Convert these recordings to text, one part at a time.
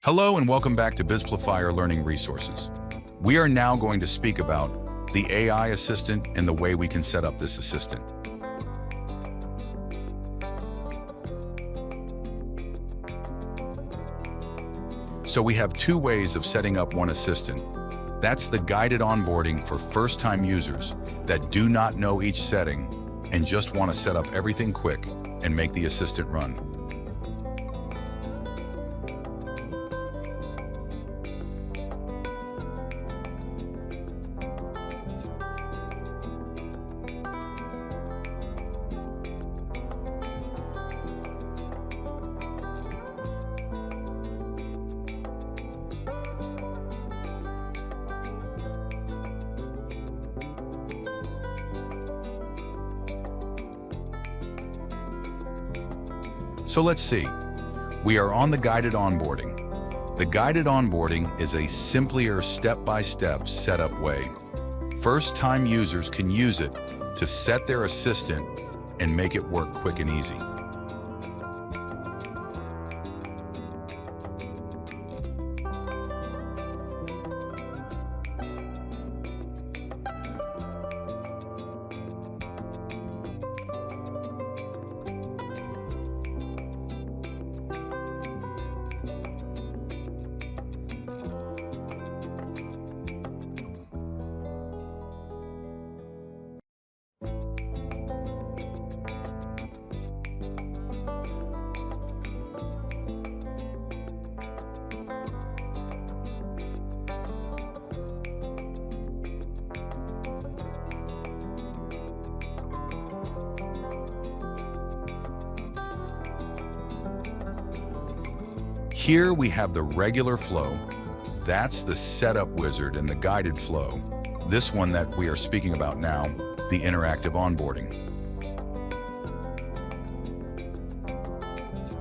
Hello and welcome back to Bizplifier Learning Resources. We are now going to speak about the AI assistant and the way we can set up this assistant. So we have two ways of setting up one assistant. That's the guided onboarding for first-time users that do not know each setting and just want to set up everything quick and make the assistant run. So let's see. We are on the guided onboarding. The guided onboarding is a simpler step-by-step setup way. First-time users can use it to set their assistant and make it work quick and easy. Here we have the regular flow. That's the setup wizard and the guided flow. This one that we are speaking about now, the interactive onboarding.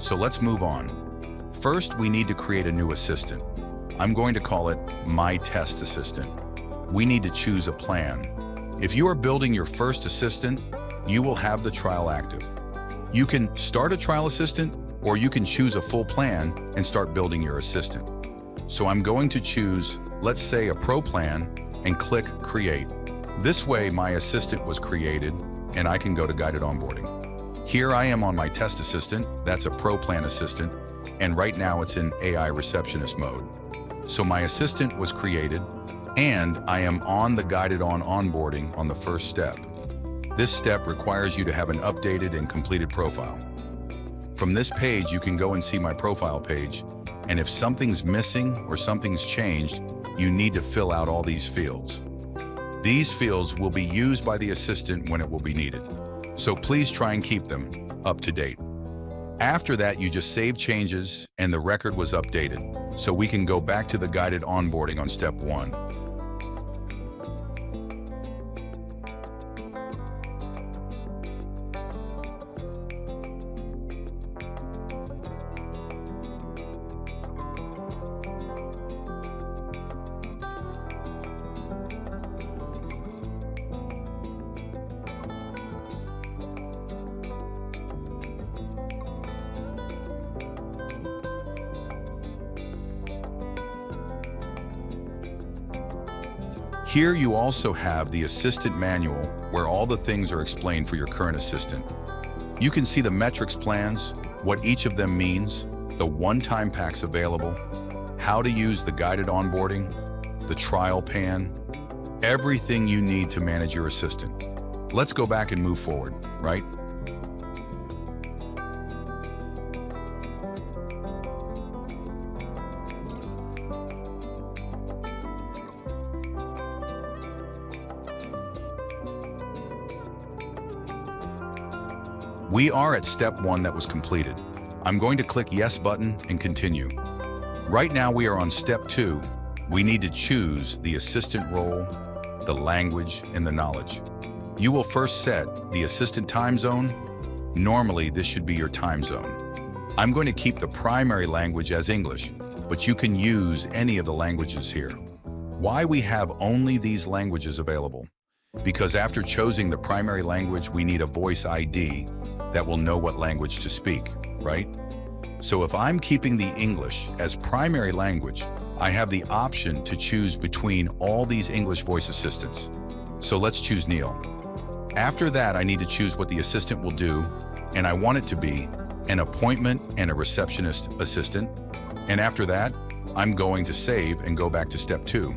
So let's move on. First, we need to create a new assistant. I'm going to call it My Test Assistant. We need to choose a plan. If you are building your first assistant, you will have the trial active. You can start a trial assistant, or you can choose a full plan and start building your assistant. So I'm going to choose, let's say, a pro plan and click Create. This way, my assistant was created and I can go to guided onboarding. Here I am on my test assistant, that's a pro plan assistant, and right now it's in AI receptionist mode. So my assistant was created and I am on the guided onboarding on the first step. This step requires you to have an updated and completed profile. From this page, you can go and see my profile page, and if something's missing or something's changed, you need to fill out all these fields. These fields will be used by the assistant when it will be needed, so please try and keep them up to date. After that, you just save changes and the record was updated, so we can go back to the guided onboarding on step 1. Here you also have the assistant manual where all the things are explained for your current assistant. You can see the metrics plans, what each of them means, the one-time packs available, how to use the guided onboarding, the trial pan, everything you need to manage your assistant. Let's go back and move forward, right? We are at step 1 that was completed. I'm going to click Yes button and continue. Right now we are on step 2. We need to choose the assistant role, the language, and the knowledge. You will first set the assistant time zone. Normally this should be your time zone. I'm going to keep the primary language as English, but you can use any of the languages here. Why we have only these languages available? Because after choosing the primary language, we need a voice ID that will know what language to speak, right? So if I'm keeping the English as primary language, I have the option to choose between all these English voice assistants. So let's choose Neil. After that, I need to choose what the assistant will do, and I want it to be an appointment and a receptionist assistant. And after that, I'm going to save and go back to step 2.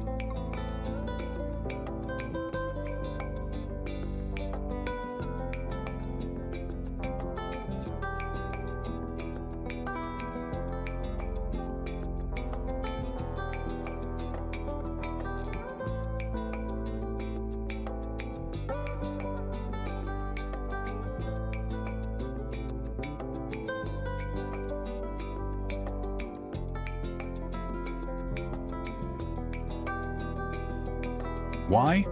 Why?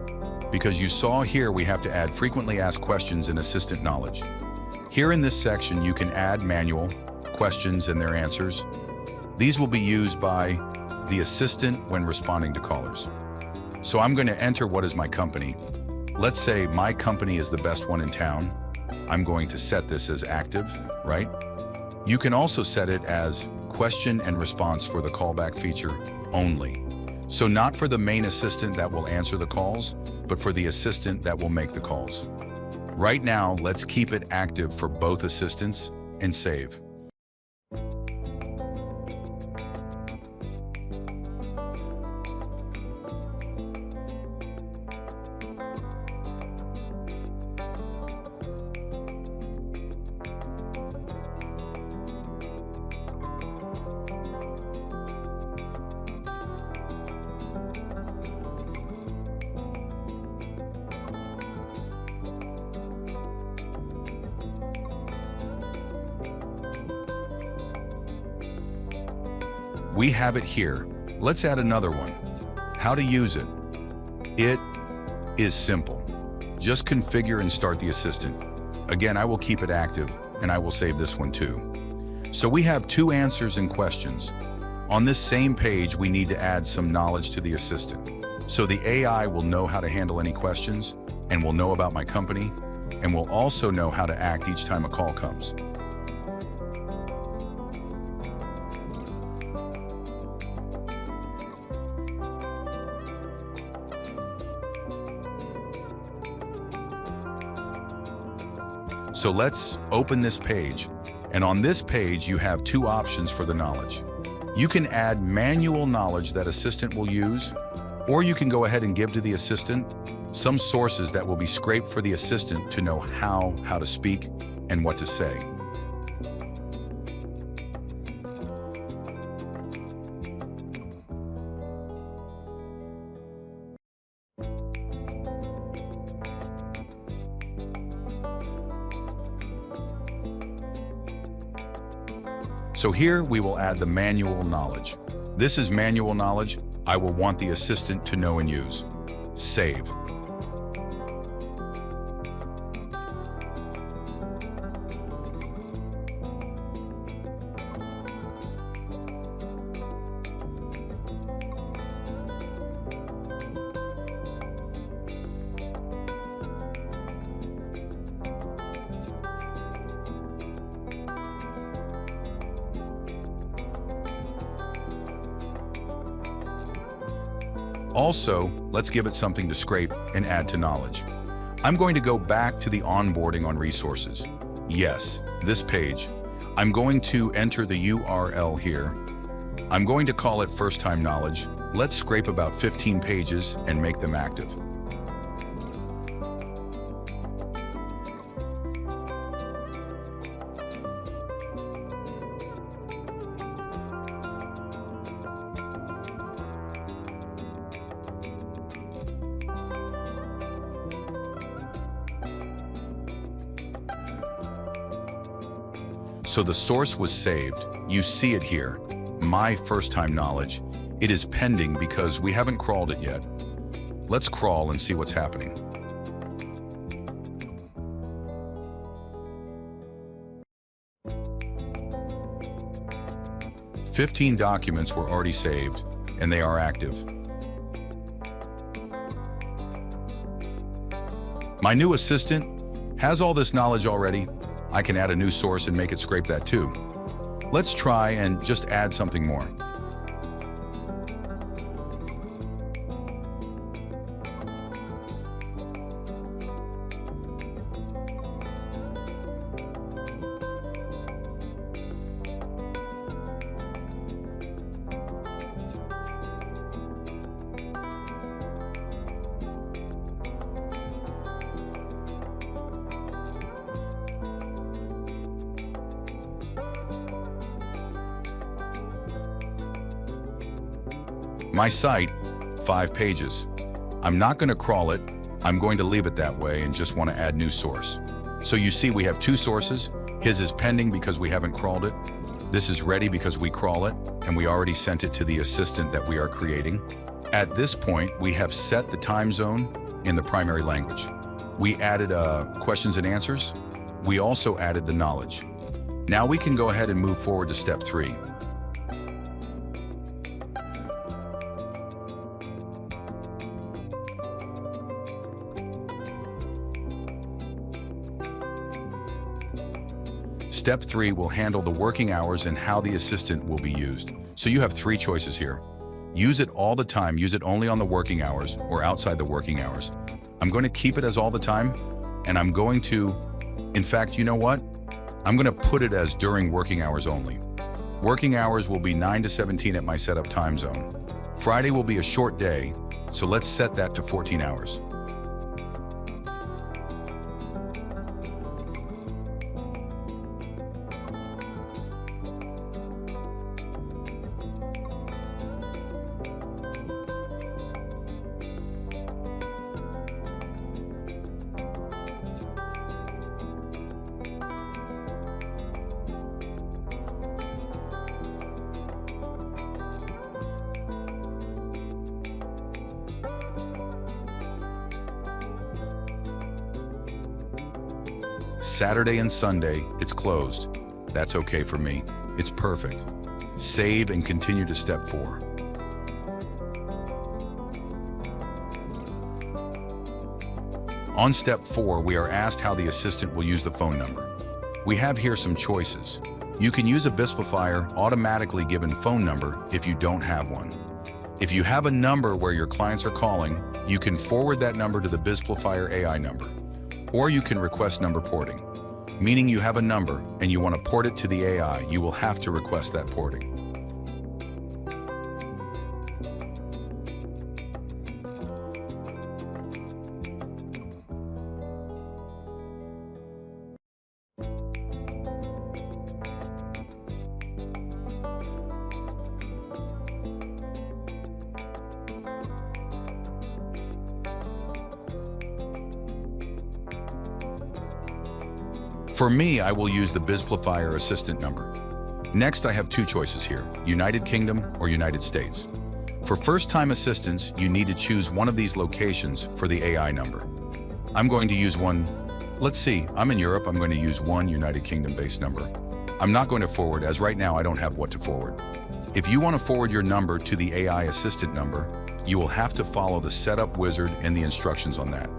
Because you saw here we have to add frequently asked questions in assistant knowledge. Here in this section, you can add manual questions and their answers. These will be used by the assistant when responding to callers. So I'm going to enter what is my company. Let's say my company is the best one in town. I'm going to set this as active, right? You can also set it as question and response for the callback feature only. So not for the main assistant that will answer the calls, but for the assistant that will make the calls. Right now, let's keep it active for both assistants and save. We have it here. Let's add another one. How to use it. It is simple. Just configure and start the assistant. Again, I will keep it active and I will save this one too. So we have 2 answers and questions. On this same page, we need to add some knowledge to the assistant. So the AI will know how to handle any questions and will know about my company and will also know how to act each time a call comes. So let's open this page. And on this page, you have 2 options for the knowledge. You can add manual knowledge that assistant will use, or you can go ahead and give to the assistant some sources that will be scraped for the assistant to know how to speak and what to say. So here we will add the manual knowledge. This is manual knowledge I will want the assistant to know and use. Save. Also, let's give it something to scrape and add to knowledge. I'm going to go back to the onboarding on resources. Yes, this page. I'm going to enter the URL here. I'm going to call it first time knowledge. Let's scrape about 15 pages and make them active. So the source was saved. You see it here. My first time knowledge. It is pending because we haven't crawled it yet. Let's crawl and see what's happening. "15 documents were already saved, and they are active. My new assistant has all this knowledge already. I can add a new source and make it scrape that too. Let's try and just add something more. My site, 5 pages. I'm not going to crawl it. I'm going to leave it that way and just want to add new source. So you see we have 2 sources. His is pending because we haven't crawled it. This is ready because we crawl it, and we already sent it to the assistant that we are creating. At this point, we have set the time zone in the primary language. We added questions and answers. We also added the knowledge. Now we can go ahead and move forward to step 3. Step 3 will handle the working hours and how the assistant will be used. So you have 3 choices here. Use it all the time, use it only on the working hours or outside the working hours. I'm going to keep it as all the time, and I'm going to, in fact, you know what? I'm going to put it as during working hours only. Working hours will be 9 to 17 at my setup time zone. Friday will be a short day, so let's set that to 14 hours. Saturday and Sunday, it's closed. That's okay for me. It's perfect. Save and continue to step 4. On step 4, we are asked how the assistant will use the phone number. We have here some choices. You can use a Bispifier automatically given phone number if you don't have one. If you have a number where your clients are calling, you can forward that number to the Bispifier AI number. Or you can request number porting, meaning you have a number and you want to port it to the AI, you will have to request that porting. For me, I will use the Bispifier assistant number. Next, I have 2 choices here, United Kingdom or United States. For first-time assistants, you need to choose one of these locations for the AI number. I'm going to use one, let's see, I'm in Europe, I'm going to use one United Kingdom-based number. I'm not going to forward, as right now I don't have what to forward. If you want to forward your number to the AI assistant number, you will have to follow the setup wizard and the instructions on that.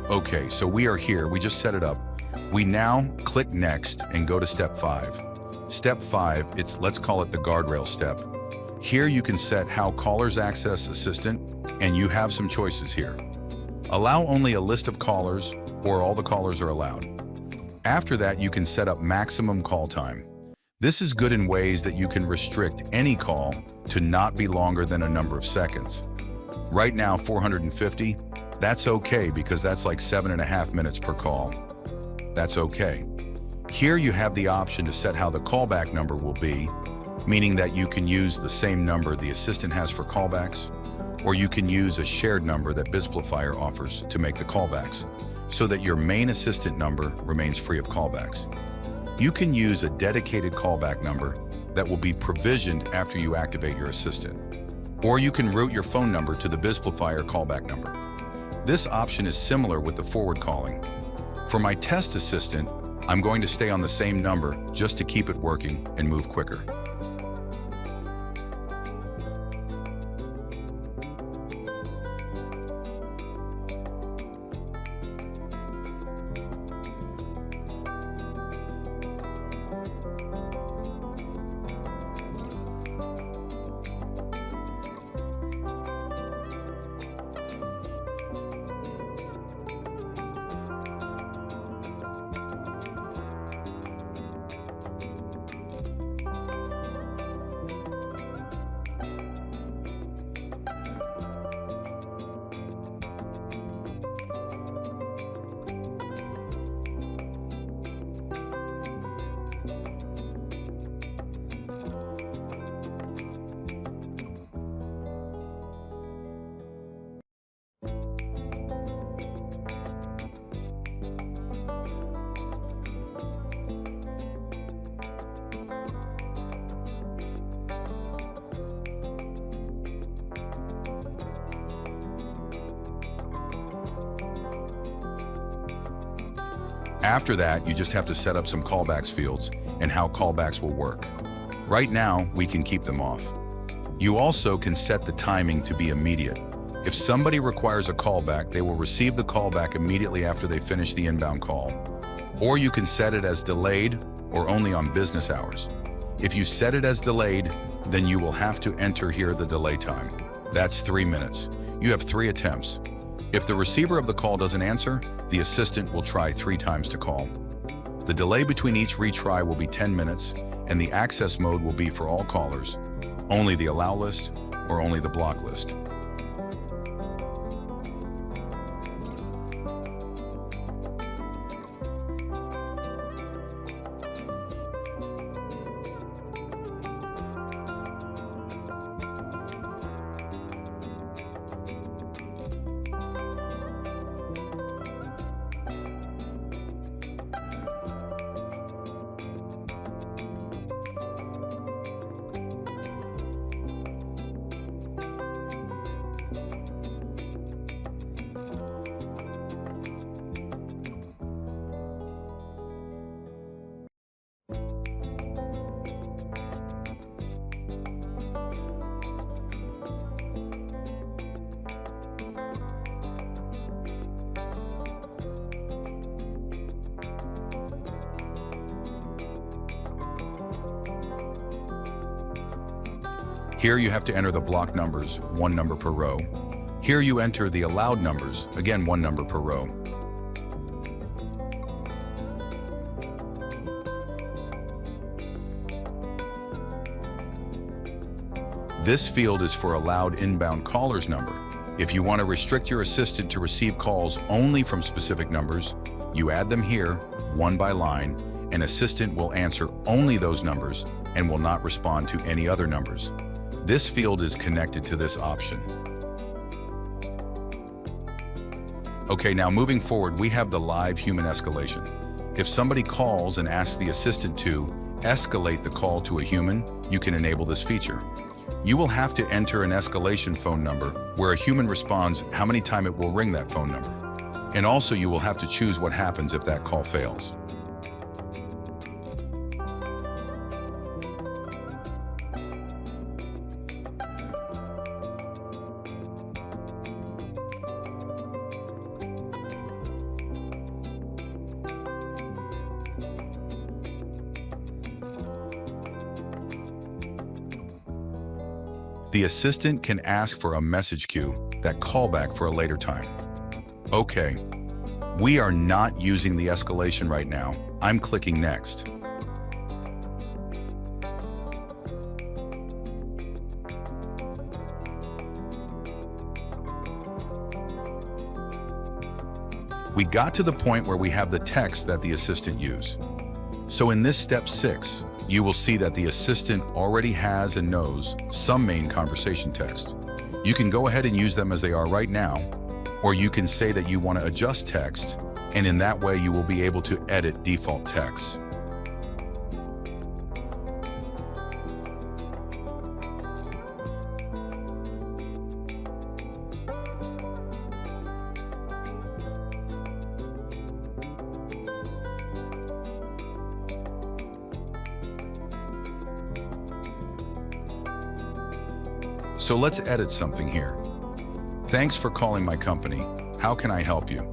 Okay, so we are here, we just set it up. We now click next and go to step 5. Step 5, let's call it the guardrail step. Here you can set how callers access assistant, and you have some choices here. Allow only a list of callers, or all the callers are allowed. After that, you can set up maximum call time. This is good in ways that you can restrict any call to not be longer than a number of seconds. Right now, 450, that's okay because that's like 7.5 minutes per call. That's okay. Here you have the option to set how the callback number will be, meaning that you can use the same number the assistant has for callbacks, or you can use a shared number that Bispifier offers to make the callbacks. so that your main assistant number remains free of callbacks. You can use a dedicated callback number that will be provisioned after you activate your assistant. Or you can route your phone number to the Bizplifier callback number. This option is similar with the forward calling. For my test assistant, I'm going to stay on the same number just to keep it working and move quicker. After that, you just have to set up some callbacks fields and how callbacks will work. Right now, we can keep them off. You also can set the timing to be immediate. If somebody requires a callback, they will receive the callback immediately after they finish the inbound call. Or you can set it as delayed or only on business hours. If you set it as delayed, then you will have to enter here the delay time. That's 3 minutes. You have 3 attempts. If the receiver of the call doesn't answer, the assistant will try 3 times to call. The delay between each retry will be 10 minutes, and the access mode will be for all callers, only the allow list or only the block list. Here you have to enter the block numbers, 1 number per row. Here you enter the allowed numbers, again 1 number per row. This field is for allowed inbound callers number. If you want to restrict your assistant to receive calls only from specific numbers, you add them here, one by line, and assistant will answer only those numbers and will not respond to any other numbers. This field is connected to this option. Okay, now moving forward, we have the live human escalation. If somebody calls and asks the assistant to escalate the call to a human, you can enable this feature. You will have to enter an escalation phone number where a human responds how many times it will ring that phone number. And also you will have to choose what happens if that call fails. The assistant can ask for a message queue, that callback for a later time. Okay, we are not using the escalation right now. I'm clicking next. We got to the point where we have the text that the assistant used. So in this step 6, you will see that the assistant already has and knows some main conversation text. You can go ahead and use them as they are right now, or you can say that you want to adjust text and in that way you will be able to edit default text. So let's edit something here. Thanks for calling my company. How can I help you?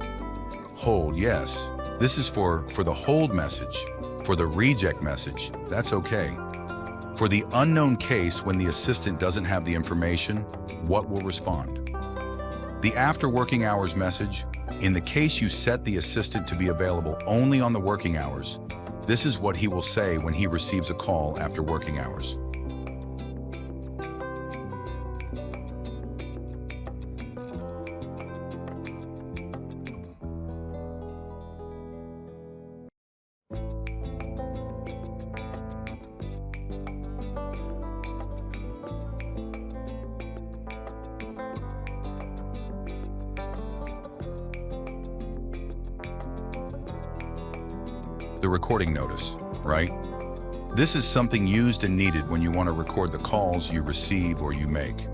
Hold, yes. This is for the hold message. For the reject message, that's okay. For the unknown case when the assistant doesn't have the information, what will respond? The after working hours message, in the case you set the assistant to be available only on the working hours, this is what he will say when he receives a call after working hours. The recording notice, right? This is something used and needed when you want to record the calls you receive or you make.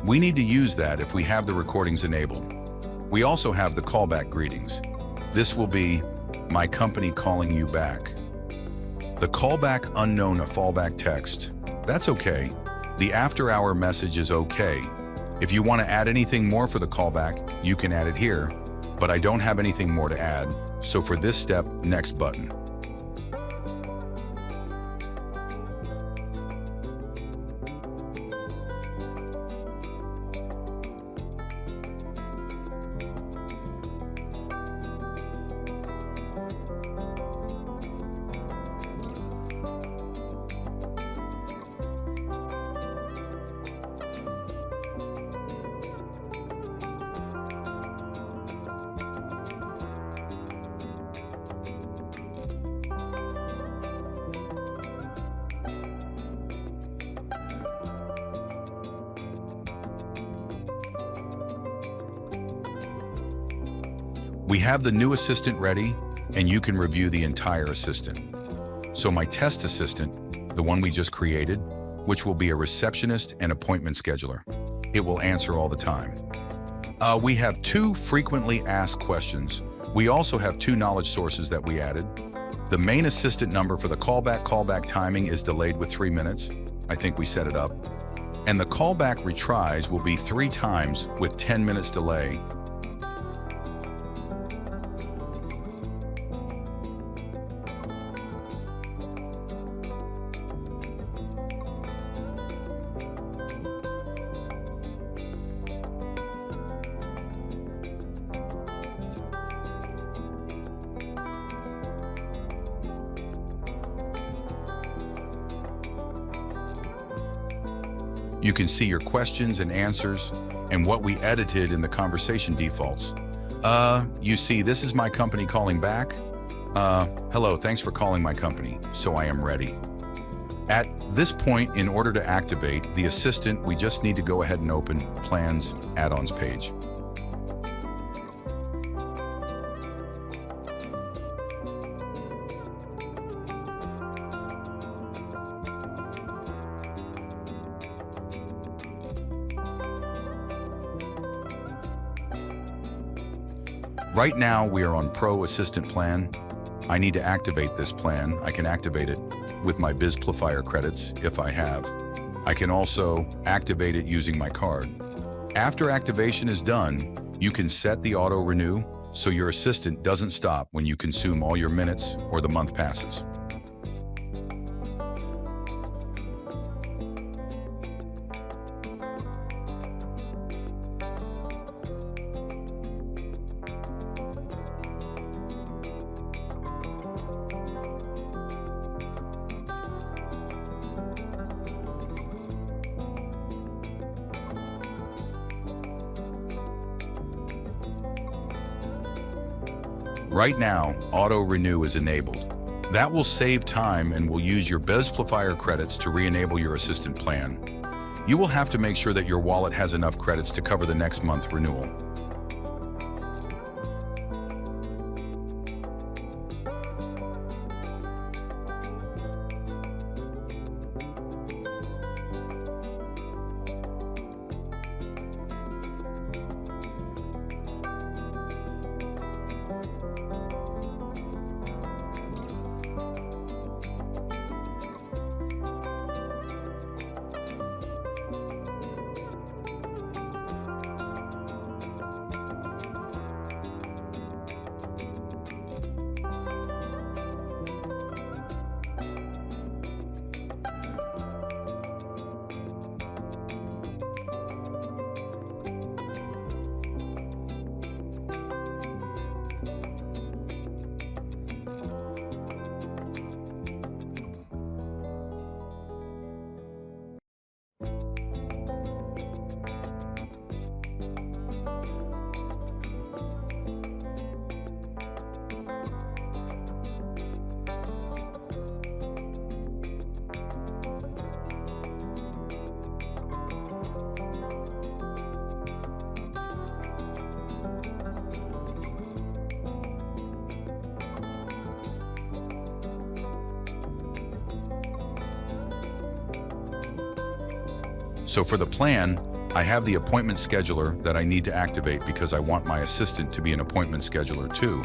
We need to use that if we have the recordings enabled. We also have the callback greetings. This will be my company calling you back. The callback unknown a fallback text. That's okay. The after-hour message is okay. If you want to add anything more for the callback, you can add it here, but I don't have anything more to add, so for this step, next button. We have the new assistant ready, and you can review the entire assistant. So my test assistant, the one we just created, which will be a receptionist and appointment scheduler. It will answer all the time. We have 2 frequently asked questions. We also have 2 knowledge sources that we added. The main assistant number for the callback timing is delayed with 3 minutes. I think we set it up. And the callback retries will be 3 times with 10 minutes delay. You can see your questions and answers and what we edited in the conversation defaults. You see, this is my company calling back. Hello, thanks for calling my company, so I am ready. At this point, in order to activate the assistant, we just need to go ahead and open Plans Add-ons page. Right now, we are on Pro Assistant Plan. I need to activate this plan. I can activate it with my BizPlifier credits if I have. I can also activate it using my card. After activation is done, you can set the auto renew so your assistant doesn't stop when you consume all your minutes or the month passes. Right now, Auto Renew is enabled. That will save time and will use your BizPlifier credits to re-enable your assistant plan. You will have to make sure that your wallet has enough credits to cover the next month renewal. So for the plan, I have the appointment scheduler that I need to activate because I want my assistant to be an appointment scheduler too.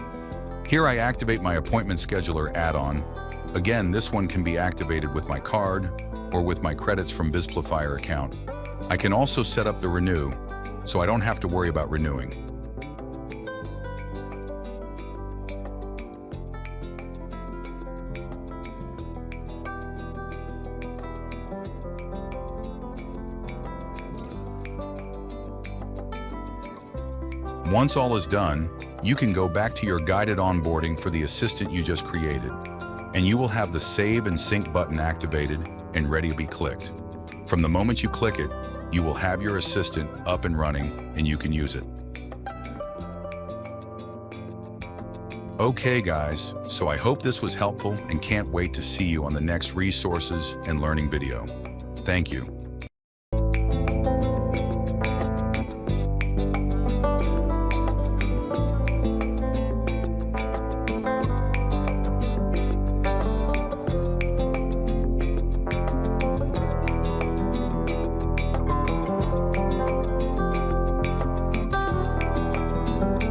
Here I activate my appointment scheduler add-on. Again, this one can be activated with my card or with my credits from Bizplifier account. I can also set up the renew, so I don't have to worry about renewing. Once all is done, you can go back to your guided onboarding for the assistant you just created, and you will have the Save and Sync button activated and ready to be clicked. From the moment you click it, you will have your assistant up and running and you can use it. Okay guys, so I hope this was helpful and can't wait to see you on the next resources and learning video. Thank you.